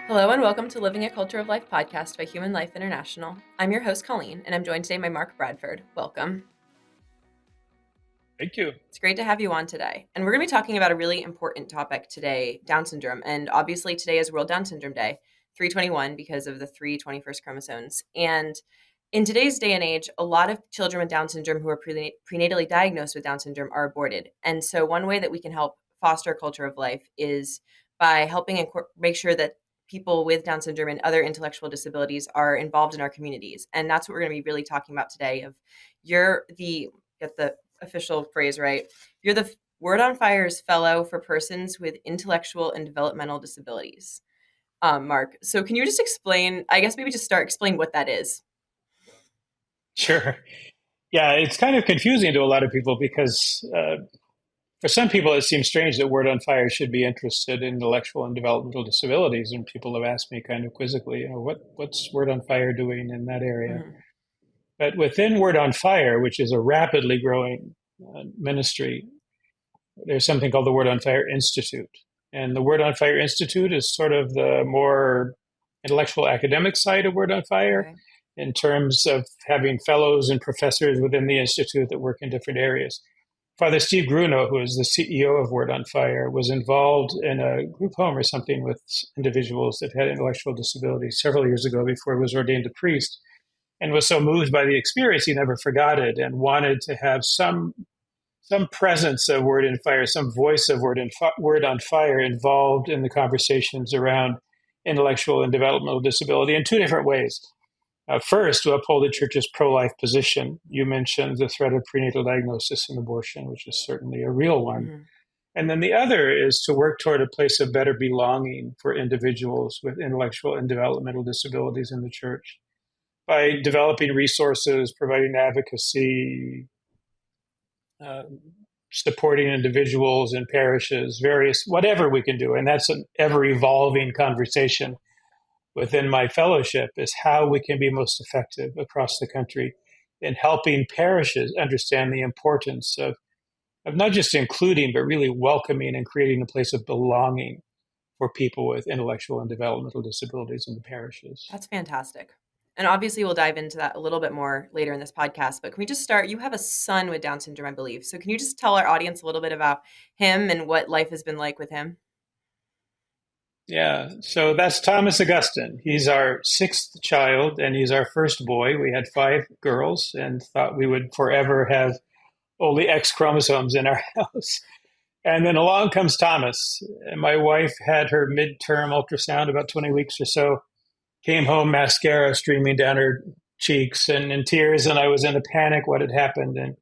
Hello and welcome to Living a Culture of Life podcast by Human Life International. I'm your host, Colleen, and I'm joined today by Mark Bradford. Welcome. Thank you. It's great to have you on today. And we're going to be talking about a really important topic today, Down syndrome. And obviously today is World Down Syndrome Day, 321 because of the 321st chromosomes. And in today's day and age, a lot of children with Down syndrome who are prenatally diagnosed with Down syndrome are aborted. And so one way that we can help foster a culture of life is by helping make sure that people with Down syndrome and other intellectual disabilities are involved in our communities. And that's what we're going to be really talking about today. Get the official phrase right. You're the Word on Fire's fellow for persons with intellectual and developmental disabilities. Mark, so can you just explain, explain what that is? Sure. Yeah, it's kind of confusing to a lot of people because for some people it seems strange that Word on Fire should be interested in intellectual and developmental disabilities. And people have asked me kind of quizzically, what's Word on Fire doing in that area? Mm-hmm. But within Word on Fire, which is a rapidly growing ministry, there's something called the Word on Fire Institute. And the Word on Fire Institute is sort of the more intellectual academic side of Word on Fire. Okay. In terms of having fellows and professors within the Institute that work in different areas. Father Steve Grunow, who is the CEO of Word on Fire, was involved in a group home or something with individuals that had intellectual disabilities several years ago before he was ordained a priest, and was so moved by the experience he never forgot it and wanted to have some presence of Word on Fire, some voice of Word on Fire involved in the conversations around intellectual and developmental disability in two different ways. First, to uphold the church's pro-life position. You mentioned the threat of prenatal diagnosis and abortion, which is certainly a real one. Mm-hmm. And then the other is to work toward a place of better belonging for individuals with intellectual and developmental disabilities in the church by developing resources, providing advocacy, supporting individuals and parishes, whatever we can do. And that's an ever-evolving conversation within my fellowship, is how we can be most effective across the country in helping parishes understand the importance of not just including, but really welcoming and creating a place of belonging for people with intellectual and developmental disabilities in the parishes. That's fantastic. And obviously we'll dive into that a little bit more later in this podcast, but can we just start? You have a son with Down syndrome, I believe. So can you just tell our audience a little bit about him and what life has been like with him? Yeah, so that's Thomas Agustin. He's our sixth child, and he's our first boy. We had five girls and thought we would forever have only X chromosomes in our house. And then along comes Thomas. And my wife had her midterm ultrasound about 20 weeks or so, came home, mascara streaming down her cheeks and in tears. And I was in a panic what had happened. And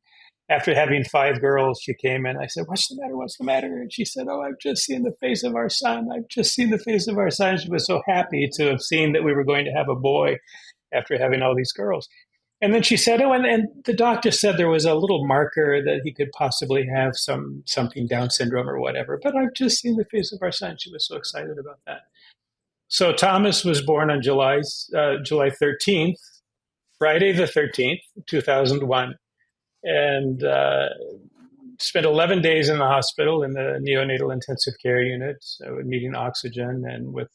after having five girls, she came in. I said, "What's the matter? What's the matter?" And she said, "Oh, I've just seen the face of our son. I've just seen the face of our son." She was so happy to have seen that we were going to have a boy after having all these girls. And then she said, "Oh, and the doctor said there was a little marker that he could possibly have something Down syndrome or whatever. But I've just seen the face of our son." She was so excited about that. So Thomas was born on July 13th, Friday the 13th, 2001, and spent 11 days in the hospital in the neonatal intensive care unit, needing oxygen, and with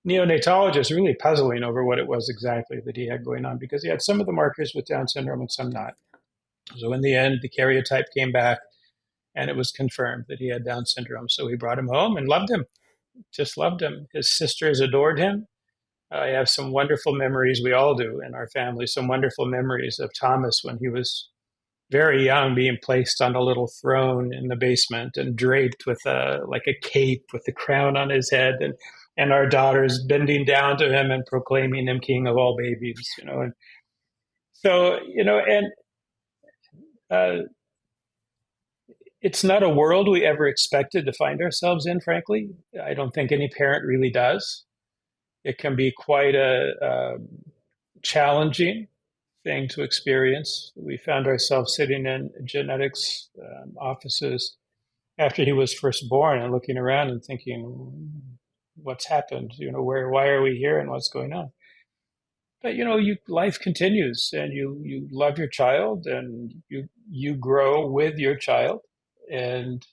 neonatologist really puzzling over what it was exactly that he had going on, because he had some of the markers with Down syndrome and some not. So in the end, the karyotype came back and it was confirmed that he had Down syndrome. So we brought him home and loved him, just loved him. His sisters adored him. I have some wonderful memories, we all do in our family, some wonderful memories of Thomas when he was very young, being placed on a little throne in the basement and draped with like a cape with the crown on his head, and our daughters bending down to him and proclaiming him king of all babies, And so, it's not a world we ever expected to find ourselves in, frankly. I don't think any parent really does. It can be quite a challenging thing to experience. We found ourselves sitting in genetics offices after he was first born and looking around and thinking, what's happened? Why are we here and what's going on? But life continues, and you love your child, and you grow with your child, and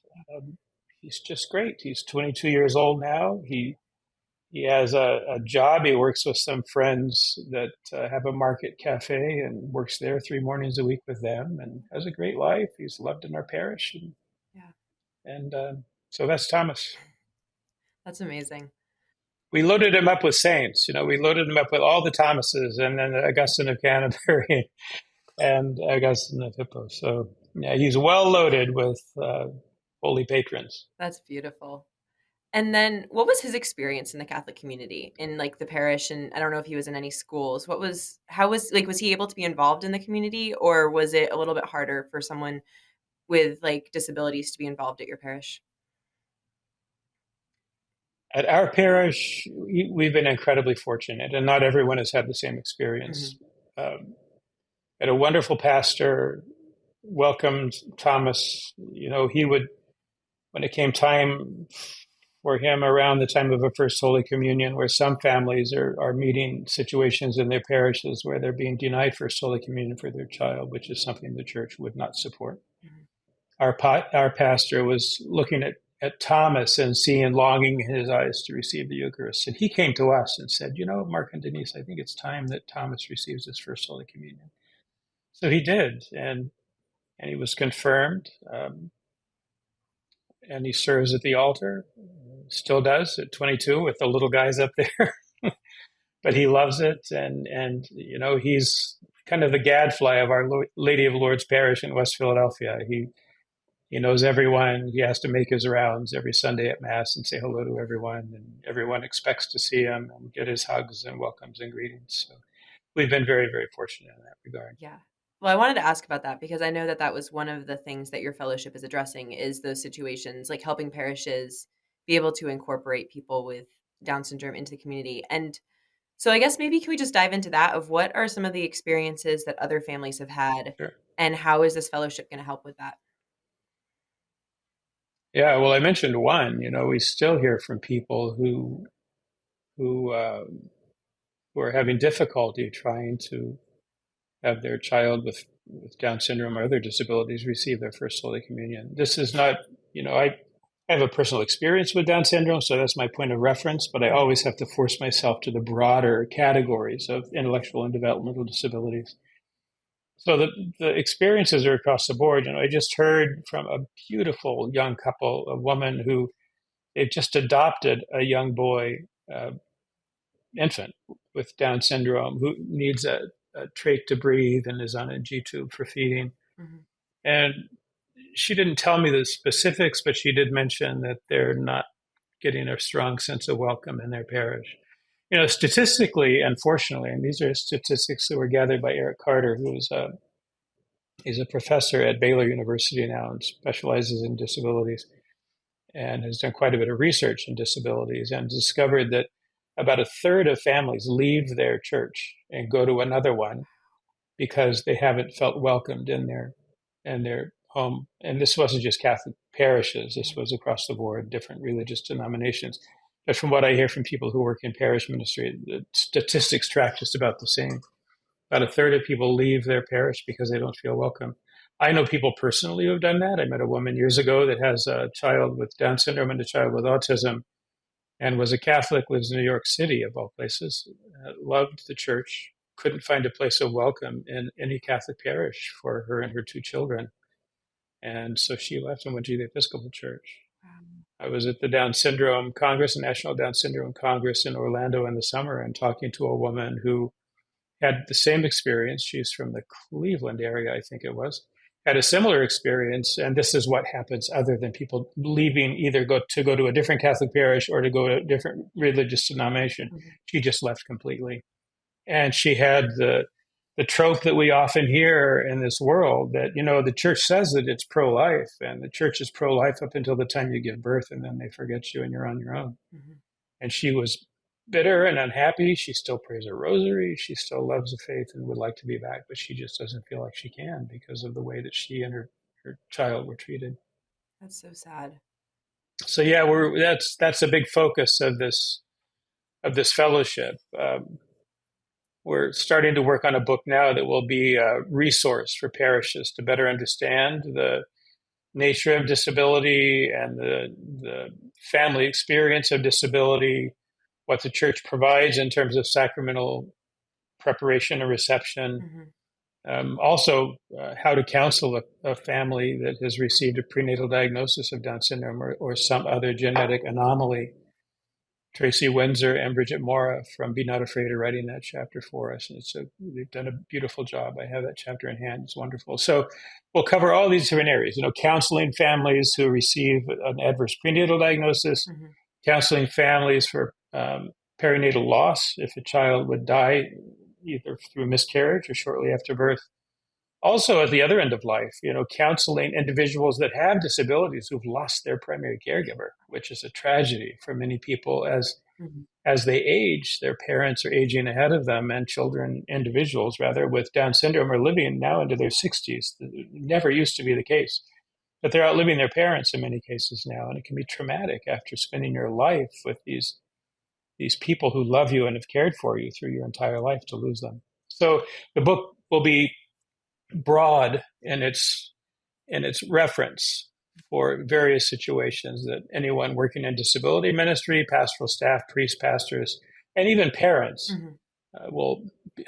he's just great. He's 22 years old now. he has a job. He works with some friends that have a market cafe and works there 3 mornings a week with them and has a great life. He's loved in our parish. Yeah, And so that's Thomas. that's amazing. We loaded him up with saints. We loaded him up with all the Thomases and then Augustine of Canterbury and Agustin of Hippo. So yeah, he's well loaded with holy patrons. That's beautiful. And then what was his experience in the Catholic community, in, like, the parish? And I don't know if he was in any schools. Was he able to be involved in the community, or was it a little bit harder for someone with, like, disabilities to be involved at your parish? At our parish, we've been incredibly fortunate, and not everyone has had the same experience. Mhm, Um, had a wonderful pastor, welcomed Thomas. He would, when it came time for him around the time of a First Holy Communion, where some families are meeting situations in their parishes where they're being denied First Holy Communion for their child, which is something the church would not support. mhm. Our pastor was looking at Thomas and seeing longing in his eyes to receive the Eucharist. And he came to us and said, Mark and Denise, I think it's time that Thomas receives his First Holy Communion. So he did, and he was confirmed, and he serves at the altar, still does at 22 with the little guys up there. But he loves it, and he's kind of the gadfly of Our Lady of Lourdes Parish in West Philadelphia. He knows everyone. He has to make his rounds every Sunday at Mass and say hello to everyone, and everyone expects to see him and get his hugs and welcomes and greetings. So we've been very, very fortunate in that regard. Yeah. Well, I wanted to ask about that because I know that that was one of the things that your fellowship is addressing, is those situations, like helping parishes be able to incorporate people with Down syndrome into the community. And so I guess maybe can we just dive into that, of what are some of the experiences that other families have had, Sure. and how is this fellowship going to help with that? Yeah. Well, I mentioned one. We still hear from people who uh, who are having difficulty trying to have their child with Down syndrome or other disabilities receive their first Holy Communion. This is not, I have a personal experience with Down syndrome, so that's my point of reference, but I Mhm, always have to force myself to the broader categories of intellectual and developmental disabilities. So the experiences are across the board. I just heard from a beautiful young couple, a woman who they've just adopted a young boy, uh, infant with Down syndrome, who needs a trach to breathe and is on a G tube for feeding. mhm, And she didn't tell me the specifics, but she did mention that they're not getting a strong sense of welcome in their parish. Statistically, unfortunately, and these are statistics that were gathered by Eric Carter, he's a professor at Baylor University now and specializes in disabilities and has done quite a bit of research in disabilities and discovered that about a third of families leave their church and go to another one because they haven't felt welcomed in their home. And this wasn't just Catholic parishes; this mhm. was across the board, different religious denominations. But from what I hear from people who work in parish ministry, the statistics track just about the same. About a third of people leave their parish because they don't feel welcome. I know people personally who have done that. I met a woman years ago that has a child with Down syndrome and a child with autism, and was a Catholic, lives in New York City, of all places, loved the church, couldn't find a place of welcome in any Catholic parish for her and her two children. And so she left and went to the Episcopal Church. Wow. I was at the Down Syndrome Congress, the National Down Syndrome Congress in Orlando in the summer, and talking to a woman who had the same experience. She's from the Cleveland area, I think it was. Had a similar experience, and this is what happens other than people leaving either go to a different Catholic parish or to go to a different religious denomination. Mhm, She just left completely, and she had the trope that we often hear in this world that the church says that it's pro-life, and the church is pro-life up until the time you give birth, and then they forget you and you're on your own. mhm. And she was bitter and unhappy. She still prays a rosary. She still loves the faith and would like to be back, but she just doesn't feel like she can because of the way that she and her child were treated. That's so sad. So yeah, that's a big focus of this fellowship. We're starting to work on a book now that will be a resource for parishes to better understand the nature of disability and the family experience of disability, what the church provides in terms of sacramental preparation and reception. Hmm. Also, how to counsel a family that has received a prenatal diagnosis of Down syndrome or some other genetic anomaly. Tracy Windsor and Bridget Mora from Be Not Afraid are writing that chapter for us. And they've done a beautiful job. I have that chapter in hand. It's wonderful. So we'll cover all these different areas, counseling families who receive an adverse prenatal diagnosis, Hmm. counseling families for perinatal loss if a child would die either through miscarriage or shortly after birth. Also, at the other end of life, counseling individuals that have disabilities who've lost their primary caregiver, which is a tragedy for many people Hmm. as they age. Their parents are aging ahead of them, and children, individuals rather, with Down syndrome are living now into their 60s. It never used to be the case. But they're outliving their parents in many cases now, and it can be traumatic after spending your life with these people who love you and have cared for you through your entire life to lose them. So the book will be broad in its reference for various situations that anyone working in disability ministry, pastoral staff, priests, pastors, and even parents Hmm. will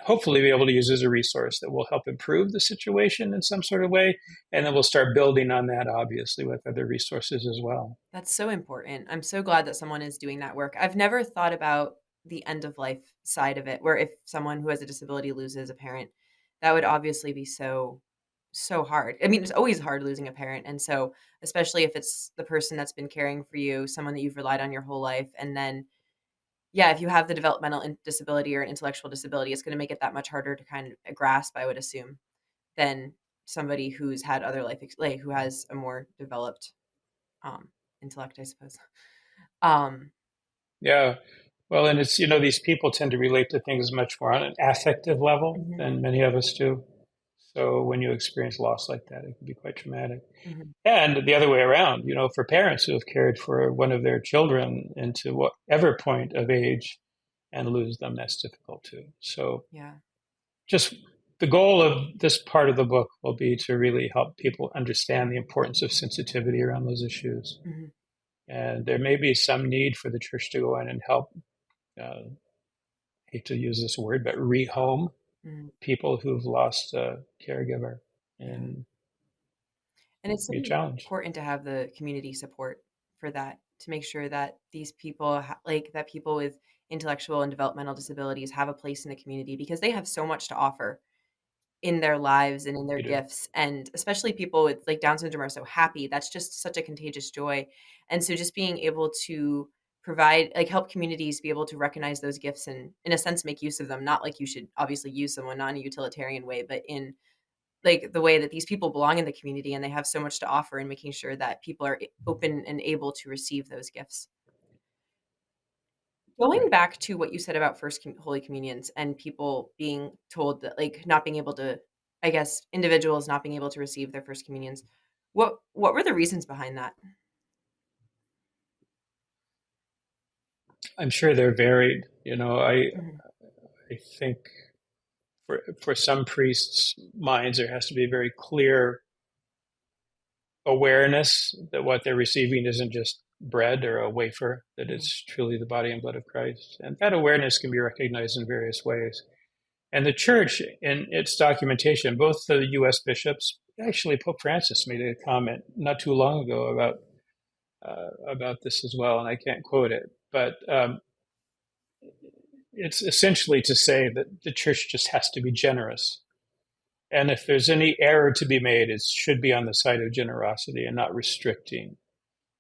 hopefully be able to use as a resource that will help improve the situation in some sort of way. And then we'll start building on that, obviously, with other resources as well. That's so important. I'm so glad that someone is doing that work. I've never thought about the end of life side of it, where if someone who has a disability loses a parent, that would obviously be so hard. I mean, it's always hard losing a parent, and so especially if it's the person that's been caring for you, someone that you've relied on your whole life, and then yeah, if you have the developmental disability or an intellectual disability, it's going to make it that much harder to kind of grasp, I would assume, than somebody who's had other like who has a more developed um, intellect, I suppose. Um, Yeah. Well, and these people tend to relate to things much more on an affective level mhm, than many of us do. So when you experience loss like that, it can be quite traumatic. mhm, And the other way around, for parents who have cared for one of their children into whatever point of age and lose them, that's difficult too. So yeah, just the goal of this part of the book will be to really help people understand the importance of sensitivity around those issues. mhm, And there may be some need for the church to go in and help, uh, hate to use this word, but rehome mhm, people who've lost a caregiver. yeah, And and it can it's so be a challenge. important to have the community support for that, to make sure that these people like that people with intellectual and developmental disabilities have a place in the community because they have so much to offer in their lives and in their You do. gifts, and especially people with like Down syndrome are so happy. That's just such a contagious joy, and so just being able to provide like help communities be able to recognize those gifts and in a sense make use of them, not like you should obviously use someone not in a utilitarian way, but in like the way that these people belong in the community and they have so much to offer, and making sure that people are open and able to receive those gifts. Going Right. back to what you said about Holy Communions and people being told that, like, not being able to, I guess, individuals not being able to receive their first communions, what were the reasons behind that? I'm sure they're varied. Mhm, I think for some priests' minds, there has to be very clear awareness that what they're receiving isn't just bread or a wafer, that mhm, it's truly the body and blood of Christ. And that awareness can be recognized in various ways. And the church, in its documentation, both the U.S. bishops, actually Pope Francis made a comment not too long ago about this as well, and I can't quote it, but it's essentially to say that the church just has to be generous. And if there's any error to be made, it should be on the side of generosity and not restricting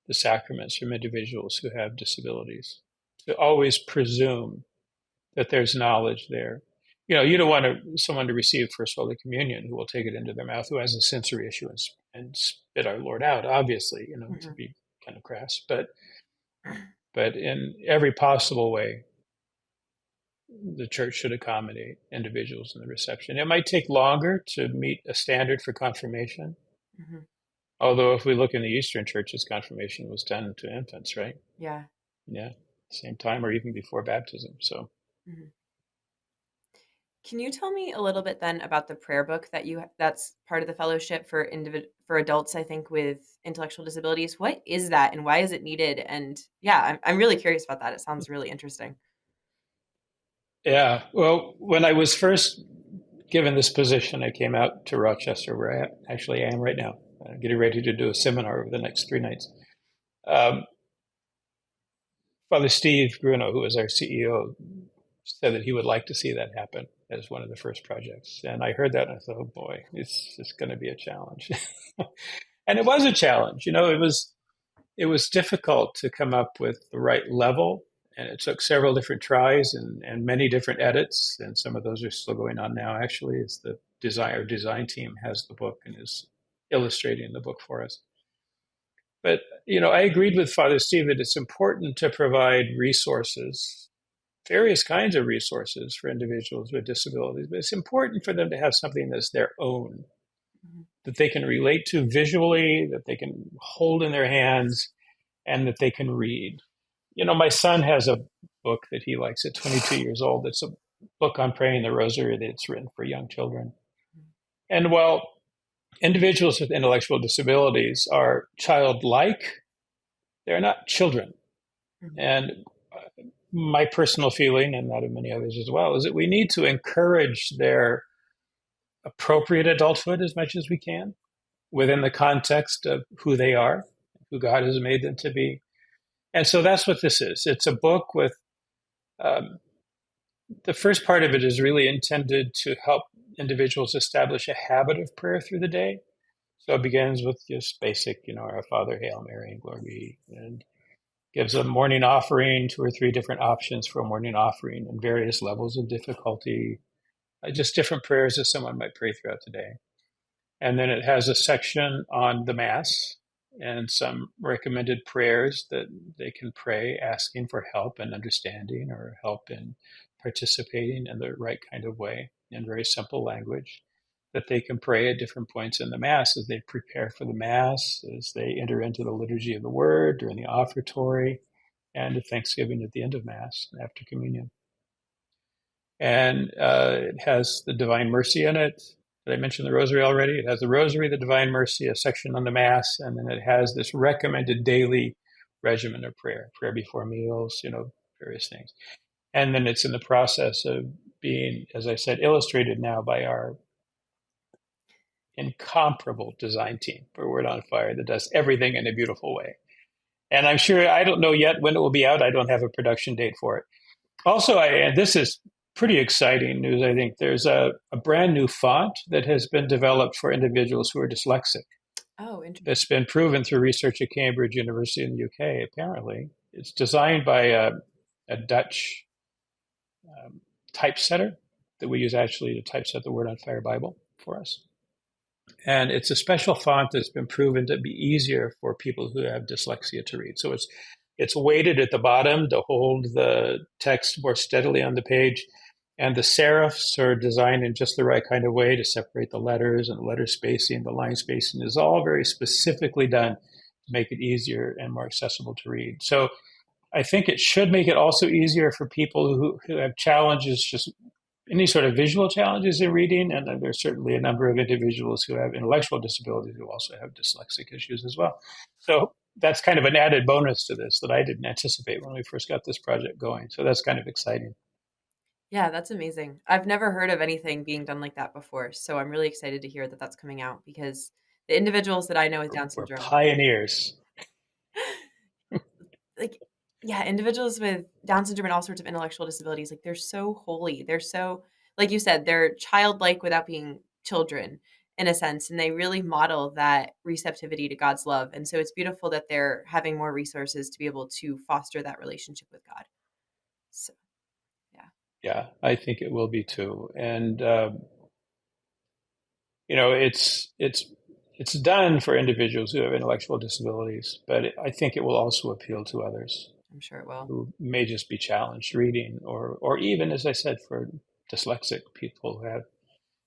the sacraments from individuals who have disabilities. To always presume that there's knowledge there. You don't want someone to receive First Holy Communion who will take it into their mouth, who has a sensory issue and spit our Lord out, obviously, to mhm, be kind of crass. But in every possible way, the church should accommodate individuals in the reception. It might take longer to meet a standard for confirmation. mhm. Although, if we look in the Eastern churches, confirmation was done to infants, right? Yeah. Yeah, same time or even before baptism. So, Mhm. Can you tell me a little bit then about the prayer book that's part of the fellowship for for adults, I think, with intellectual disabilities? What is that and why is it needed? And yeah, I'm really curious about that. It sounds really interesting. Yeah. Well, when I was first given this position, I came out to Rochester, where I actually am right now, getting ready to do a seminar over the next 3 nights. Um, Father Steve Bruno, who is our CEO, said that he would like to see that happen as one of the first projects. And I heard that and I thought, oh boy, it's going to be a challenge. And it was a challenge. It was difficult to come up with the right level. And it took several different tries and many different edits. And some of those are still going on now, actually, as the design team has the book and is illustrating the book for us. But, I agreed with Father Steve that it's important to provide resources, various kinds of resources for individuals with disabilities. But it's important for them to have something that's their own, Mhm. that they can relate to visually, that they can hold in their hands, and that they can read. My son has a book that he likes at 22 years old. It's a book on praying the rosary that's written for young children. And while individuals with intellectual disabilities are childlike, they're not children. Mhm. And my personal feeling, and that of many others as well, is that we need to encourage their appropriate adulthood as much as we can within the context of who they are, who God has made them to be. And so that's what this is. It's a book with um, the first part of it is really intended to help individuals establish a habit of prayer through the day. So it begins with just basic, Our Father, Hail Mary, and Glory be, and gives a morning offering, two or three different options for a morning offering and various levels of difficulty, just different prayers that someone might pray throughout the day. And then it has a section on the Mass and some recommended prayers that they can pray, asking for help and understanding or help in participating in the right kind of way in very simple language that they can pray at different points in the Mass as they prepare for the Mass, as they enter into the liturgy of the Word during the offertory, and at Thanksgiving at the end of Mass after communion. And it has the Divine Mercy in it. Did I mention the Rosary already? It has the Rosary, the Divine Mercy, a section on the Mass, and then it has this recommended daily regimen of prayer, prayer before meals, various things. And then it's in the process of being, as I said, illustrated now by our incomparable design team for Word on Fire that does everything in a beautiful way. And I'm sure, I don't know yet when it will be out. I don't have a production date for it. Also, and this is pretty exciting news, I think. There's a brand new font that has been developed for individuals who are dyslexic. Oh, interesting. That's been proven through research at Cambridge University in the UK, apparently. It's designed by a Dutch um, typesetter that we use actually to typeset the Word on Fire Bible for us. And it's a special font that's been proven to be easier for people who have dyslexia to read. So it's weighted at the bottom to hold the text more steadily on the page. And the serifs are designed in just the right kind of way to separate the letters, and the letter spacing, the line spacing is all very specifically done to make it easier and more accessible to read. So I think it should make it also easier for people who have challenges, just any sort of visual challenges in reading. And there's certainly a number of individuals who have intellectual disabilities who also have dyslexic issues as well. So that's kind of an added bonus to this that I didn't anticipate when we first got this project going. So that's kind of exciting. Yeah, that's amazing. I've never heard of anything being done like that before, so I'm really excited to hear that that's coming out because the individuals that I know with Down We're syndrome, pioneers. like, yeah, individuals with Down syndrome and all sorts of intellectual disabilities, like, they're so holy. They're so, like you said, they're childlike without being children in a sense, and they really model that receptivity to God's love. And so it's beautiful that they're having more resources to be able to foster that relationship with God. So, yeah, Yeah, I think it will be too. And it's done for individuals who have intellectual disabilities, but I think it will also appeal to others I'm sure it will. who may just be challenged reading, or even, as I said, for dyslexic people who have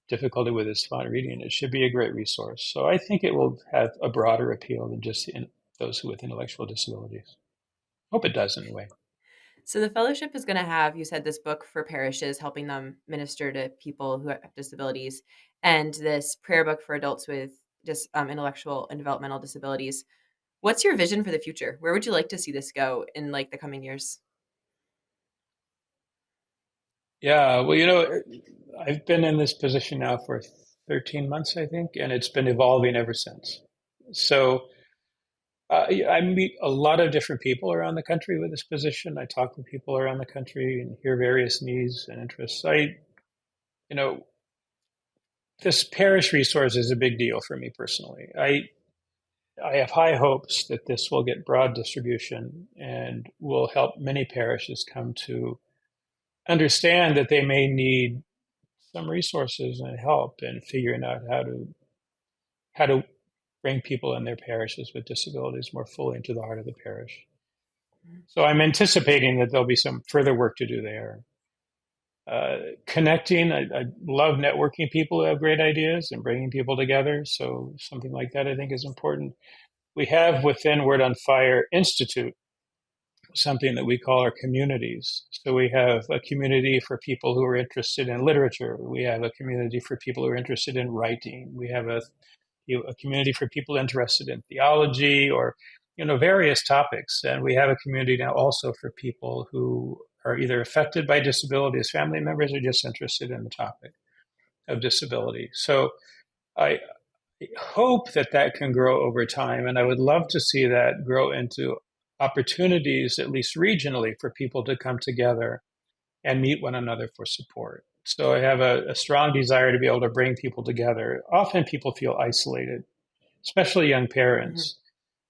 difficulty with this font reading. It should be a great resource. So I think it will have a broader appeal than just those with intellectual disabilities. Hope it does anyway. So the fellowship is going to have, you said, this book for parishes, helping them minister to people who have disabilities, and this prayer book for adults with intellectual and developmental disabilities. What's your vision for the future? Where would you like to see this go in like the coming years? Yeah, well, I've been in this position now for 13 months, I think, and it's been evolving ever since. So I meet a lot of different people around the country with this position. I talk with people around the country and hear various needs and interests. You know, this parish resource is a big deal for me personally. I have high hopes that this will get broad distribution and will help many parishes come to understand that they may need some resources and help in figuring out how to bring people in their parishes with disabilities more fully into the heart of the parish. So I'm anticipating that there'll be some further work to do there. Connecting, I love networking people who have great ideas and bringing people together. So something like that I think is important. We have within Word on Fire Institute something that we call our communities. So we have a community for people who are interested in literature. We have a community for people who are interested in writing. We have a community for people interested in theology or various topics. And we have a community now also for people who are either affected by disability as family members or just interested in the topic of disability. So I hope that that can grow over time. And I would love to see that grow into opportunities, at least regionally, for people to come together and meet one another for support. So I have a strong desire to be able to bring people together. Often people feel isolated, especially young Hmm. parents.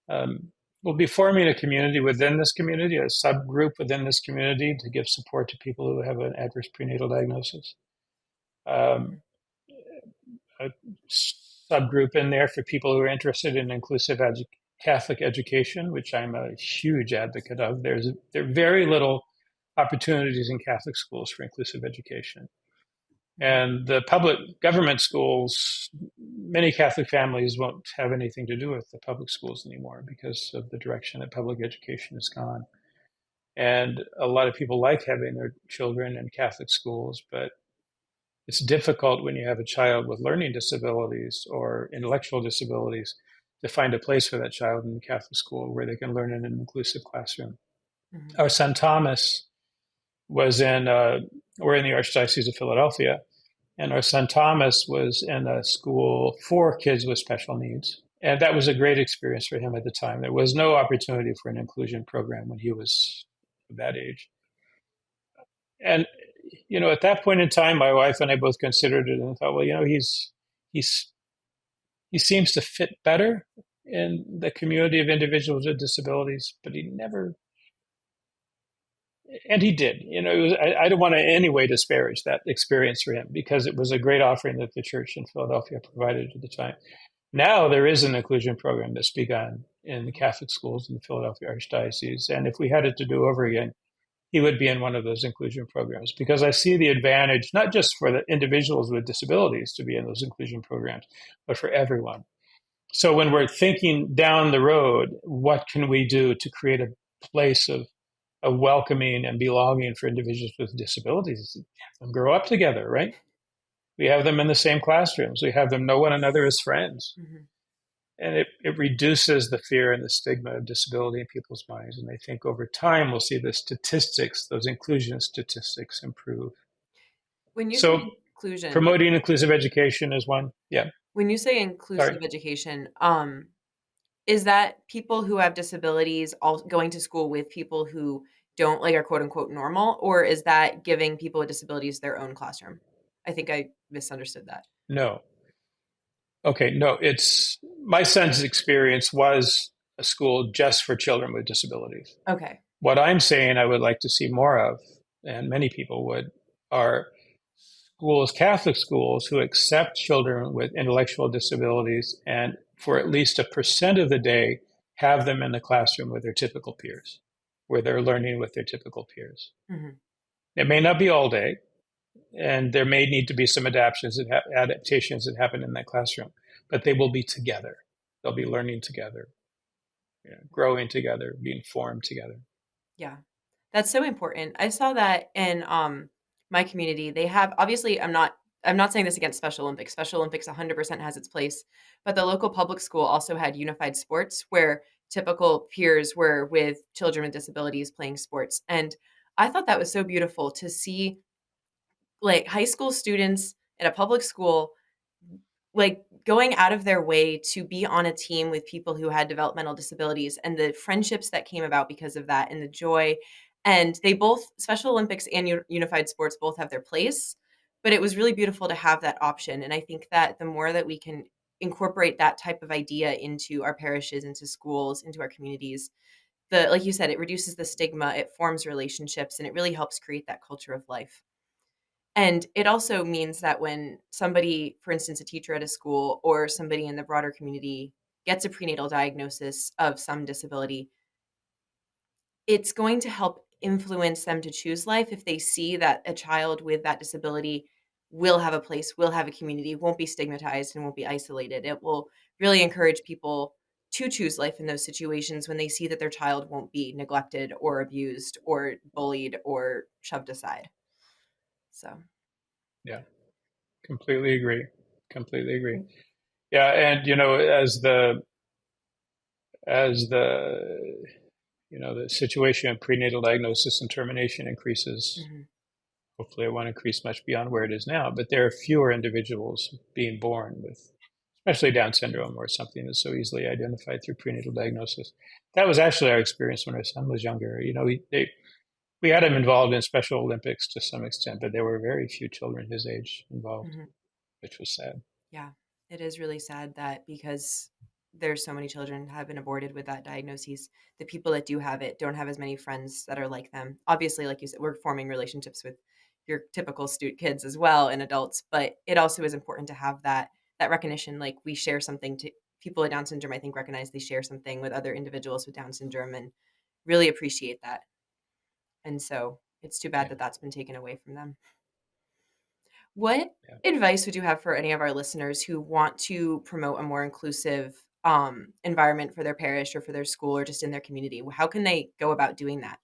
We'll be forming a community within this community, a subgroup within this community to give support to people who have an adverse prenatal diagnosis. Um, Hmm. a subgroup in there for people who are interested in inclusive Catholic education, which I'm a huge advocate of. There are very little opportunities in Catholic schools for inclusive education. Hmm. And the public government schools, many Catholic families won't have anything to do with the public schools anymore because of the direction that public education has gone. And a lot of people like having their children in Catholic schools, but it's difficult when you have a child with learning disabilities or intellectual disabilities to find a place for that child in the Catholic school where they can learn in an inclusive classroom. Hmm. Our son Thomas was we're in the Archdiocese of Philadelphia, and our son Thomas was in a school for kids with special needs. And that was a great experience for him at the time. There was no opportunity for an inclusion program when he was that age. And at that point in time, my wife and I both considered it and thought, well, he's he seems to fit better in the community of individuals with disabilities, but he never, and he did. I don't want to in any way disparage that experience for him because it was a great offering that the church in Philadelphia provided at the time. Now there is an inclusion program that's begun in the Catholic schools in the Philadelphia Archdiocese, and if we had it to do over again, he would be in one of those inclusion programs because I see the advantage not just for the individuals with disabilities to be in those inclusion programs, but for everyone. So when we're thinking down the road, what can we do to create a place of welcoming and belonging for individuals with disabilities? Have them grow up together, right? We have them in the same classrooms. We have them know one another as friends. Hmm. And it reduces the fear and the stigma of disability in people's minds. And I think over time, we'll see the statistics, those inclusion statistics improve. When you say So inclusion, promoting inclusive education is one. Yeah, when you say sorry. inclusive education, is that people who have disabilities all going to school with people who don't like are quote unquote normal, or is that giving people with disabilities their own classroom? I think I misunderstood that. No. Okay, no, it's my son's experience was a school just for children with disabilities. Okay. What I'm saying I would like to see more of, and many people would, are schools, Catholic schools, who accept children with intellectual disabilities and for at least 1% of the day have them in the classroom with their typical peers, where they're learning with their typical peers. Hmm. It may not be all day, and there may need to be some adaptations that happen in that classroom, but they will be together. They'll be learning together, growing together, being formed together. Yeah. That's so important. I saw that in my community. They have obviously I'm not saying this against Special Olympics. Special Olympics 100% has its place, but the local public school also had unified sports where typical peers were with children with disabilities playing sports. And I thought that was so beautiful to see like high school students at a public school, like going out of their way to be on a team with people who had developmental disabilities, and the friendships that came about because of that, and the joy. And they both, Special Olympics and unified sports, both have their place, but it was really beautiful to have that option. And I think that the more that we can incorporate that type of idea into our parishes, into schools, into our communities, the like you said, it reduces the stigma, it forms relationships, and it really helps create that culture of life. And it also means that when somebody, for instance, a teacher at a school or somebody in the broader community gets a prenatal diagnosis of some disability, it's going to help influence them to choose life if they see that a child with that disability will have a place, will have a community, won't be stigmatized, and won't be isolated. It will really encourage people to choose life in those situations when they see that their child won't be neglected or abused or bullied or shoved aside. So, Yeah, completely agree. Completely agree. Yeah, and as the the situation of prenatal diagnosis and termination increases, mhm, hopefully it won't increase much beyond where it is now, but there are fewer individuals being born with, especially Down syndrome, or something that's so easily identified through prenatal diagnosis. That was actually our experience when our son was younger. We had him involved in Special Olympics to some extent, but there were very few children his age involved, mhm. which was sad. Yeah, it is really sad that because there's so many children have been aborted with that diagnosis, the people that do have it don't have as many friends that are like them. Obviously, like you said, we're forming relationships with your typical kids as well and adults, but it also is important to have that recognition. Like we share something to people with Down syndrome. I think recognize they share something with other individuals with Down syndrome and really appreciate that. And so it's too bad Yeah, that that's been taken away from them. What yeah. advice would you have for any of our listeners who want to promote a more inclusive environment for their parish or for their school or just in their community? How can they go about doing that?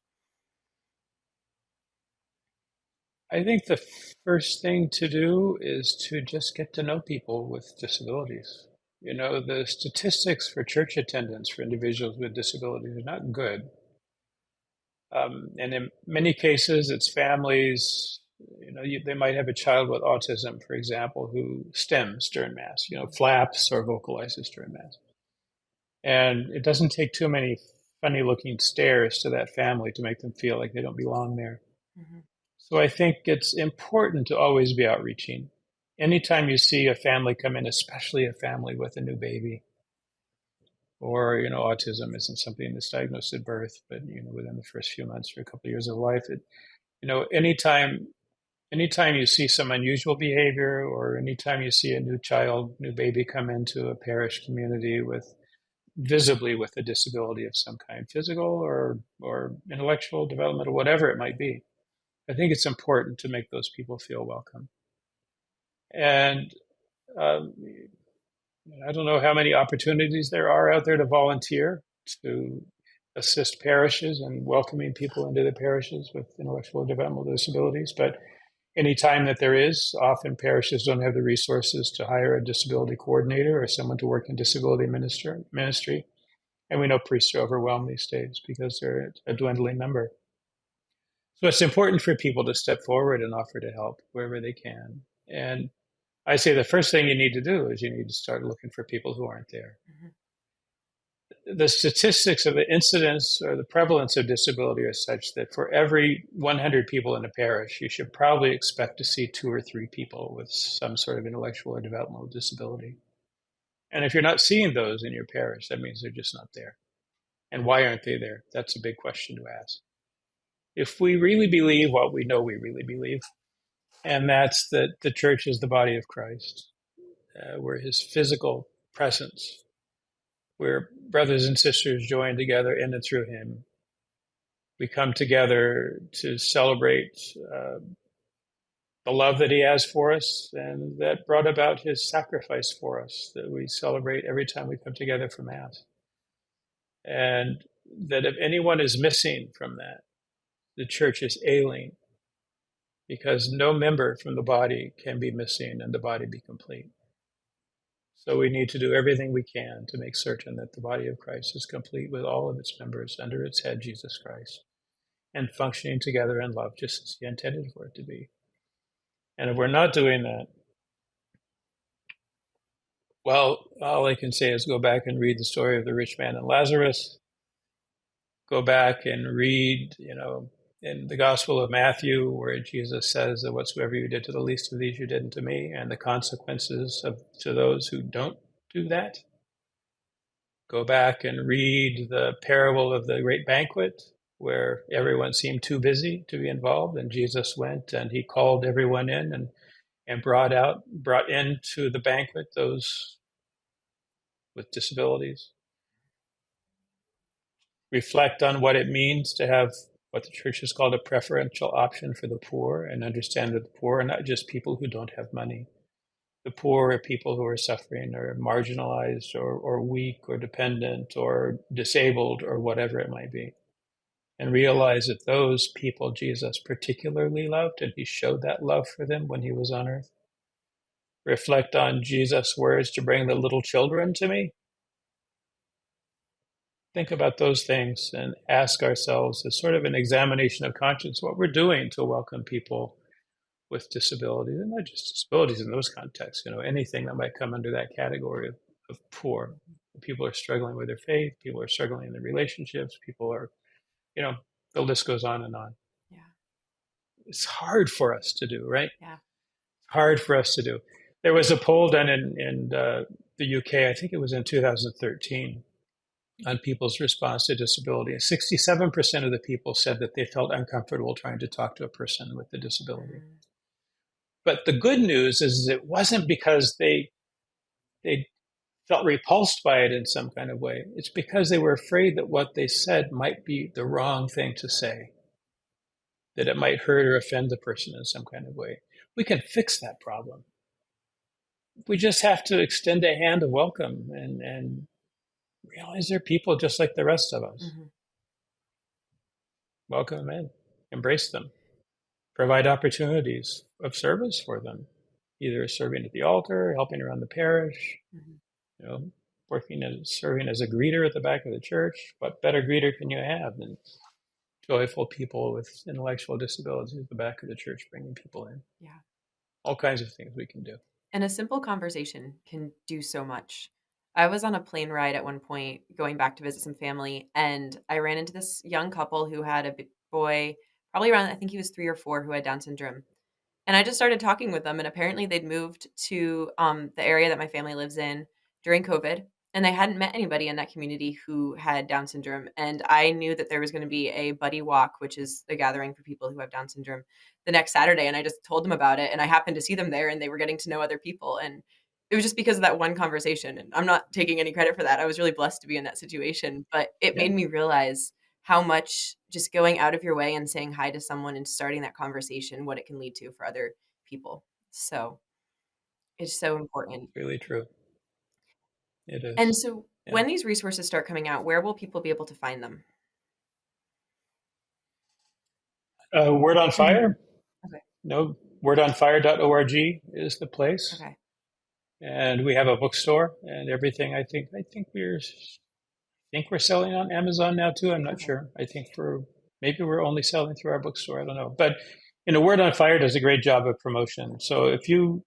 I think the first thing to do is to just get to know people with disabilities. The statistics for church attendance for individuals with disabilities are not good. And in many cases, it's families. They might have a child with autism, for example, who stems during Mass, flaps or vocalizes during Mass. And it doesn't take too many funny looking stares to that family to make them feel like they don't belong there. Mhm, So I think it's important to always be outreaching. Anytime you see a family come in, especially a family with a new baby, or autism isn't something that's diagnosed at birth, but within the first few months or a couple of years of life, anytime you see some unusual behavior, or anytime you see a new child, new baby come into a parish community with visibly with a disability of some kind, physical or intellectual, developmental, whatever it might be, I think it's important to make those people feel welcome. And um, I don't know how many opportunities there are out there to volunteer to assist parishes and welcoming people into the parishes with intellectual or developmental disabilities. But any time that there is, often parishes don't have the resources to hire a disability coordinator or someone to work in disability ministry. And we know priests are overwhelmed these days because they're a dwindling number. So it's important for people to step forward and offer to help wherever they can. And I say the first thing you need to do is you need to start looking for people who aren't there. mhm, The statistics of the incidence or the prevalence of disability are such that for every 100 people in a parish, you should probably expect to see 2 or 3 people with some sort of intellectual or developmental disability. And if you're not seeing those in your parish, that means they're just not there. And why aren't they there? That's a big question to ask. If we really believe what we know we really believe, and that's that the church is the body of Christ, where his physical presence, where brothers and sisters join together in and through him, we come together to celebrate the love that he has for us and that brought about his sacrifice for us, that we celebrate every time we come together for Mass. And that if anyone is missing from that, the church is ailing, because no member from the body can be missing and the body be complete. So we need to do everything we can to make certain that the body of Christ is complete with all of its members under its head, Jesus Christ, and functioning together in love just as he intended for it to be. And if we're not doing that, well, all I can say is go back and read the story of the rich man and Lazarus. Go back and read, in the Gospel of Matthew, where Jesus says that whatsoever you did to the least of these, you did unto me, and the consequences of to those who don't do that. Go back and read the parable of the great banquet, where everyone seemed too busy to be involved, and Jesus went and he called everyone in and brought into the banquet those with disabilities. Reflect on what it means to have what the church has called a preferential option for the poor, and understand that the poor are not just people who don't have money. The poor are people who are suffering or marginalized or weak or dependent or disabled or whatever it might be. And realize that those people Jesus particularly loved, and he showed that love for them when he was on earth. Reflect on Jesus' words to bring the little children to me. Think about those things and ask ourselves, as sort of an examination of conscience, what we're doing to welcome people with disabilities, and not just disabilities in those contexts, anything that might come under that category of poor. People are struggling with their faith, people are struggling in their relationships, people are, you know, the list goes on and on. Yeah. It's hard for us to do, right? Yeah. Hard for us to do. There was a poll done in the UK, I think it was in 2013, on people's response to disability. 67% of the people said that they felt uncomfortable trying to talk to a person with a disability. Mm. But the good news is it wasn't because they felt repulsed by it in some kind of way. It's because they were afraid that what they said might be the wrong thing to say, that it might hurt or offend the person in some kind of way. We can fix that problem. We just have to extend a hand of welcome and realize they're people just like the rest of us. Mm-hmm. Welcome them in, embrace them, provide opportunities of service for them, either serving at the altar, helping around the parish, Mm-hmm. you know, working as serving as a greeter at the back of the church. What better greeter can you have than joyful people with intellectual disabilities at the back of the church bringing people in? Yeah. All kinds of things we can do. And a simple conversation can do so much. I was on a plane ride at one point going back to visit some family, and I ran into this young couple who had a boy, probably around, I think he was 3 or 4, who had Down syndrome. And I just started talking with them, and apparently they'd moved to the area that my family lives in during COVID, and they hadn't met anybody in that community who had Down syndrome. And I knew that there was going to be a buddy walk, which is a gathering for people who have Down syndrome, the next Saturday. And I just told them about it, and I happened to see them there, and they were getting to know other people. And it was just because of that one conversation. And I'm not taking any credit for that. I was really blessed to be in that situation, but it Yeah, made me realize how much just going out of your way and saying hi to someone and starting that conversation, what it can lead to for other people. So it's so important. really true. It And is. so Yeah. when these resources start coming out, where will people be able to find them? Word on Mhm. Fire? Okay. No, wordonfire.org is the place. Okay. And we have a bookstore and everything. I think we're selling on Amazon now too. I'm not Okay. sure. I think maybe we're only selling through our bookstore. I don't know. But Word on Fire does a great job of promotion. So if you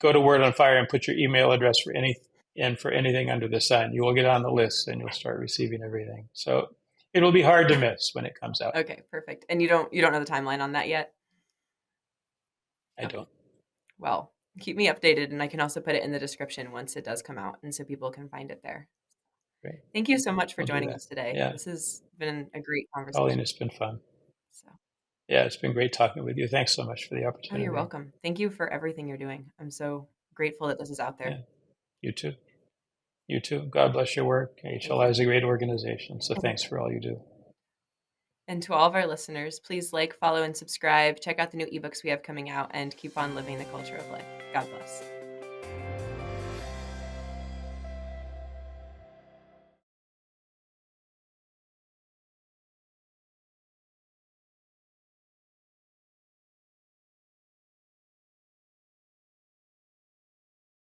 go to Word on Fire and put your email address for anything under the sun, you will get on the list and you'll start receiving everything. So it'll be hard to miss when it comes out. Okay, perfect. And you don't know the timeline on that yet? I Okay. don't. Well, keep me updated, and I can also put it in the description once it does come out and so people can find it there. Great. Thank you so much for We'll do joining that. us today. Yeah. This has been a great Colleen, conversation. it's been fun. So, Yeah, it's been great talking with you. Thanks so much for the oh, you're opportunity. welcome. Thank you for everything you're doing. I'm so grateful that this is out there. Yeah. You too. You too. God bless your work. Thank HLI you. is a great organization. So thanks for all you do. And to all of our listeners, please like, follow, and subscribe. Check out the new ebooks we have coming out and keep on living the culture of life. God bless.